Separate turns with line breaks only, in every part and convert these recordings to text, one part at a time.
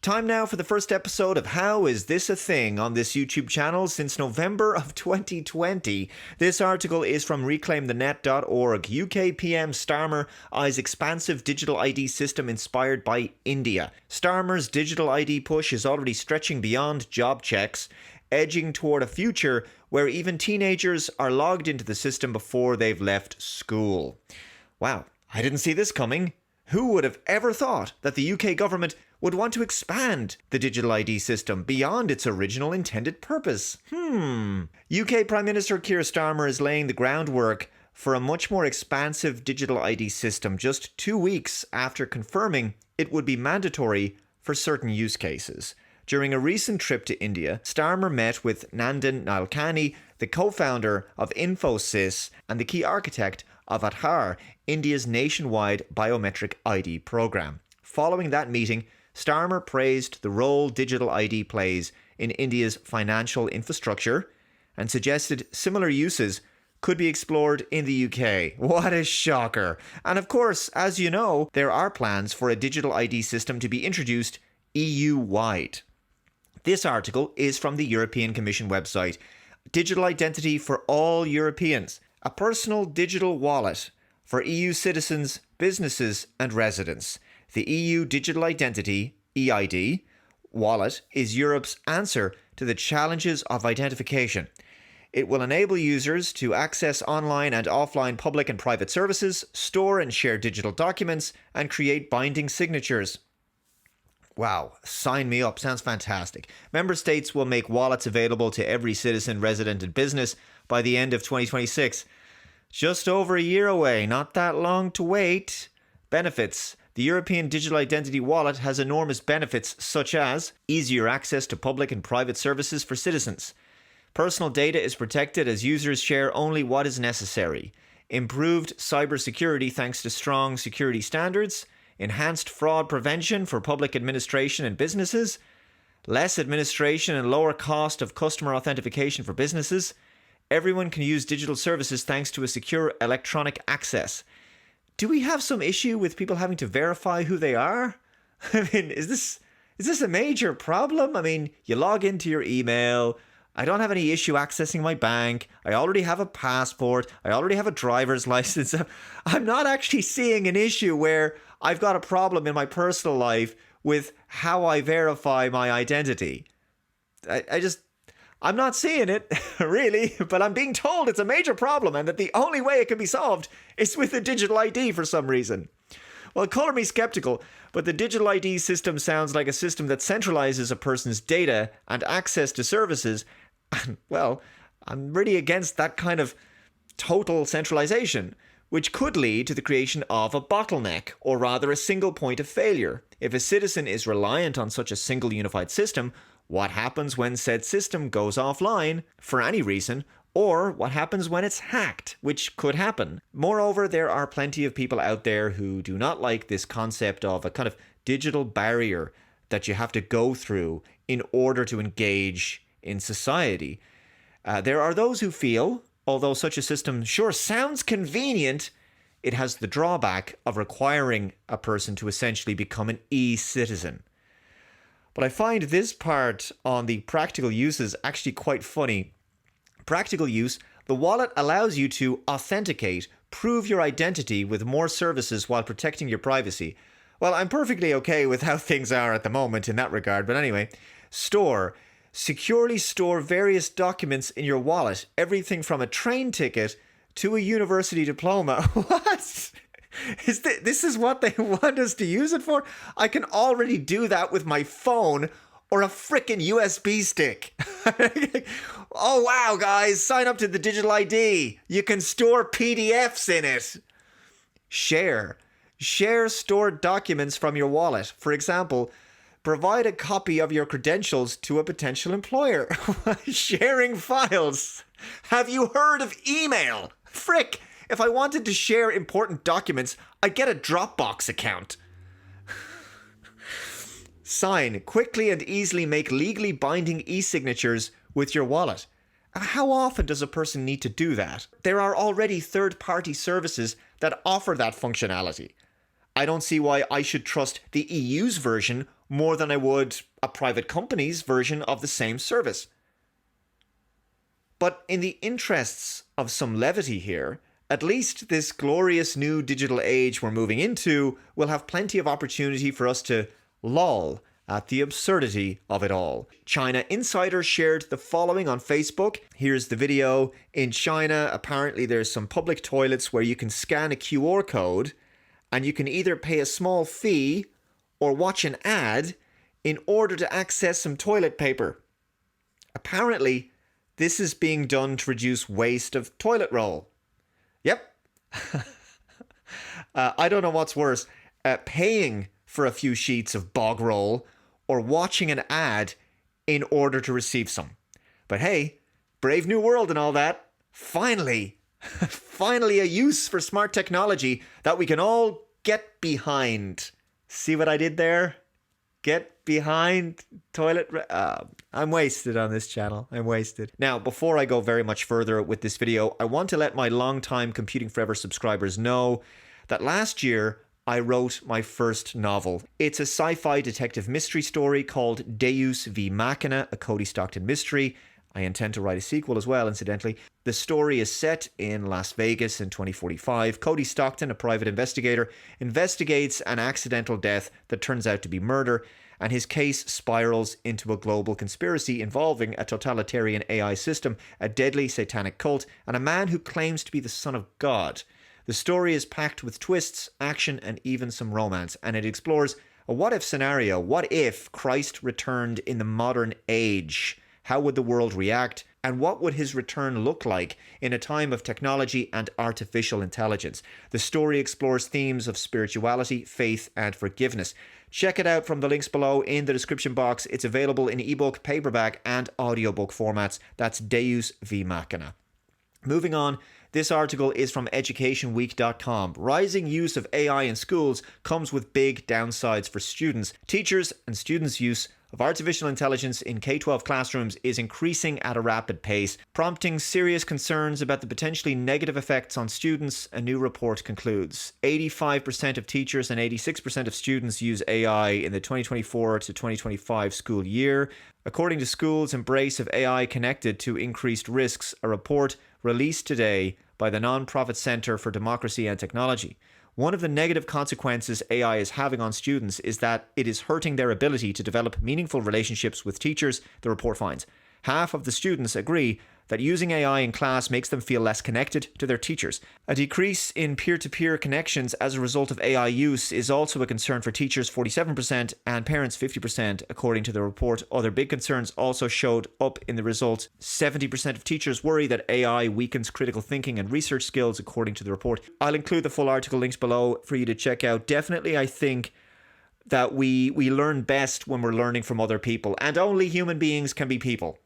Time now for the first episode of How Is This a Thing on this YouTube channel since November of 2020. This article is from reclaimthenet.org. UK PM Starmer eyes expansive digital ID system inspired by India. Starmer's digital ID push is already stretching beyond job checks, edging toward a future where even teenagers are logged into the system before they've left school. Wow, I didn't see this coming. Who would have ever thought that the UK government would want to expand the digital ID system beyond its original intended purpose? UK Prime Minister Keir Starmer is laying the groundwork for a much more expansive digital ID system just 2 weeks after confirming it would be mandatory for certain use cases. During a recent trip to India, Starmer met with Nandan Nilekani, the co-founder of Infosys and the key architect of Aadhaar, India's nationwide biometric ID program. Following that meeting, Starmer praised the role digital ID plays in India's financial infrastructure and suggested similar uses could be explored in the UK. What a shocker! And of course, as you know, there are plans for a digital ID system to be introduced EU-wide. This article is from the European Commission website. Digital identity for all Europeans. A personal digital wallet for EU citizens, businesses and residents. The EU Digital Identity, EID, wallet is Europe's answer to the challenges of identification. It will enable users to access online and offline public and private services, store and share digital documents, and create binding signatures. Wow, sign me up. Sounds fantastic. Member states will make wallets available to every citizen, resident and business by the end of 2026. Just over a year away, not that long to wait. Benefits. The European Digital Identity Wallet has enormous benefits such as easier access to public and private services for citizens. Personal data is protected as users share only what is necessary. Improved cybersecurity thanks to strong security standards. Enhanced fraud prevention for public administration and businesses. Less administration and lower cost of customer authentication for businesses. Everyone can use digital services thanks to a secure electronic access. Do we have some issue with people having to verify who they are? I mean, is this a major problem? I mean, you log into your email. I don't have any issue accessing my bank. I already have a passport. I already have a driver's license. I'm not actually seeing an issue where I've got a problem in my personal life with how I verify my identity. I'm not seeing it, really, but I'm being told it's a major problem and that the only way it can be solved is with a digital ID for some reason. Well, color me skeptical, but the digital ID system sounds like a system that centralizes a person's data and access to services. And, well, I'm really against that kind of total centralization, which could lead to the creation of a bottleneck, or rather a single point of failure. If a citizen is reliant on such a single unified system, what happens when said system goes offline for any reason, or what happens when it's hacked, which could happen. Moreover, there are plenty of people out there who do not like this concept of a kind of digital barrier that you have to go through in order to engage in society. There are those who feel, although such a system sure sounds convenient, it has the drawback of requiring a person to essentially become an e-citizen. But I find this part on the practical uses actually quite funny. Practical use, the wallet allows you to authenticate, prove your identity with more services while protecting your privacy. Well, I'm perfectly okay with how things are at the moment in that regard, but anyway. Store. Securely store various documents in your wallet, everything from a train ticket to a university diploma. What? This is what they want us to use it for? I can already do that with my phone or a frickin' USB stick. Oh, wow, guys, sign up to the digital ID. You can store PDFs in it. Share. Share stored documents from your wallet. For example, provide a copy of your credentials to a potential employer. Sharing files. Have you heard of email? Frick! If I wanted to share important documents, I'd get a Dropbox account. Sign. Quickly and easily make legally binding e-signatures with your wallet. How often does a person need to do that? There are already third-party services that offer that functionality. I don't see why I should trust the EU's version more than I would a private company's version of the same service. But in the interests of some levity here, at least this glorious new digital age we're moving into will have plenty of opportunity for us to loll at the absurdity of it all. China Insider shared the following on Facebook. Here's the video. In China, apparently there's some public toilets where you can scan a QR code and you can either pay a small fee or watch an ad in order to access some toilet paper. Apparently, this is being done to reduce waste of toilet roll. Yep. I don't know what's worse, paying for a few sheets of bog roll or watching an ad in order to receive some. But hey, brave new world and all that. Finally, finally a use for smart technology that we can all get behind. See what I did there? Get behind toilet. I'm wasted on this channel. I'm wasted. Now, before I go very much further with this video, I want to let my longtime Computing Forever subscribers know that last year I wrote my first novel. It's a sci-fi detective mystery story called Deus V Machina, a Cody Stockton mystery. I intend to write a sequel as well, incidentally. The story is set in Las Vegas in 2045. Cody Stockton, a private investigator, investigates an accidental death that turns out to be murder, and his case spirals into a global conspiracy involving a totalitarian AI system, a deadly satanic cult, and a man who claims to be the son of God. The story is packed with twists, action, and even some romance, and it explores a what-if scenario. What if Christ returned in the modern age? How would the world react? And what would his return look like in a time of technology and artificial intelligence? The story explores themes of spirituality, faith, and forgiveness. Check it out from the links below in the description box. It's available in ebook, paperback, and audiobook formats. That's Deus V Machina. Moving on, this article is from educationweek.com. Rising use of AI in schools comes with big downsides for students. Teachers and students' use of artificial intelligence in K-12 classrooms is increasing at a rapid pace, prompting serious concerns about the potentially negative effects on students, a new report concludes. 85% of teachers and 86% of students use AI in the 2024 to 2025 school year. According to Schools' Embrace of AI Connected to Increased Risks, a report released today by the nonprofit Center for Democracy and Technology. One of the negative consequences AI is having on students is that it is hurting their ability to develop meaningful relationships with teachers, the report finds. Half of the students agree that using AI in class makes them feel less connected to their teachers. A decrease in peer-to-peer connections as a result of AI use is also a concern for teachers, 47%, and parents, 50%, according to the report. Other big concerns also showed up in the results. 70% of teachers worry that AI weakens critical thinking and research skills, according to the report. I'll include the full article links below for you to check out. Definitely, I think that we learn best when we're learning from other people, and only human beings can be people.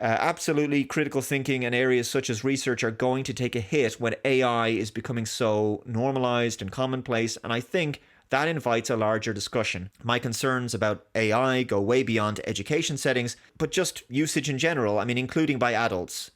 Absolutely, critical thinking and areas such as research are going to take a hit when AI is becoming so normalized and commonplace, and I think that invites a larger discussion. My concerns about AI go way beyond education settings, but just usage in general, including by adults.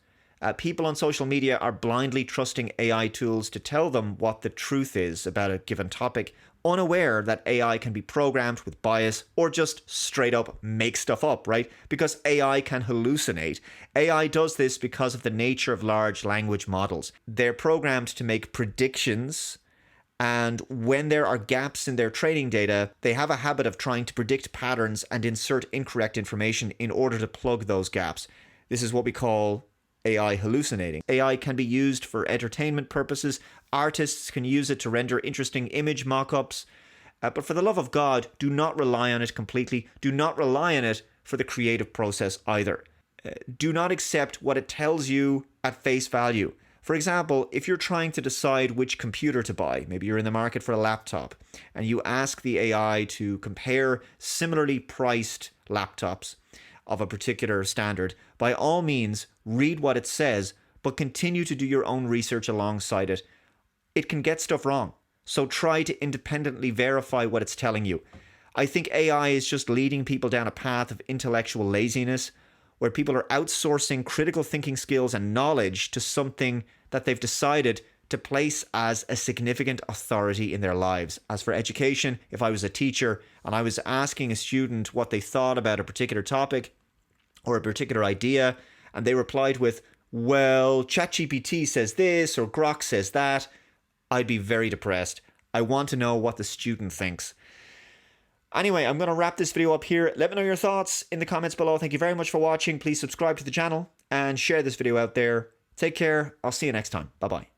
People on social media are blindly trusting AI tools to tell them what the truth is about a given topic, unaware that AI can be programmed with bias or just straight up make stuff up, right? Because AI can hallucinate. AI does this because of the nature of large language models. They're programmed to make predictions, and when there are gaps in their training data, they have a habit of trying to predict patterns and insert incorrect information in order to plug those gaps. This is what we call AI hallucinating. AI can be used for entertainment purposes. Artists can use it to render interesting image mock-ups. But for the love of God, do not rely on it completely. Do not rely on it for the creative process either. Do not accept what it tells you at face value. For example, if you're trying to decide which computer to buy, maybe you're in the market for a laptop, and you ask the AI to compare similarly priced laptops of a particular standard, by all means, read what it says, but continue to do your own research alongside it. It can get stuff wrong, so try to independently verify what it's telling you. I think AI is just leading people down a path of intellectual laziness, where people are outsourcing critical thinking skills and knowledge to something that they've decided to place as a significant authority in their lives. As for education, if I was a teacher and I was asking a student what they thought about a particular topic or a particular idea, and they replied with, well, ChatGPT says this or Grok says that, I'd be very depressed. I want to know what the student thinks. Anyway, I'm going to wrap this video up here. Let me know your thoughts in the comments below. Thank you very much for watching. Please subscribe to the channel and share this video out there. Take care. I'll see you next time. Bye-bye.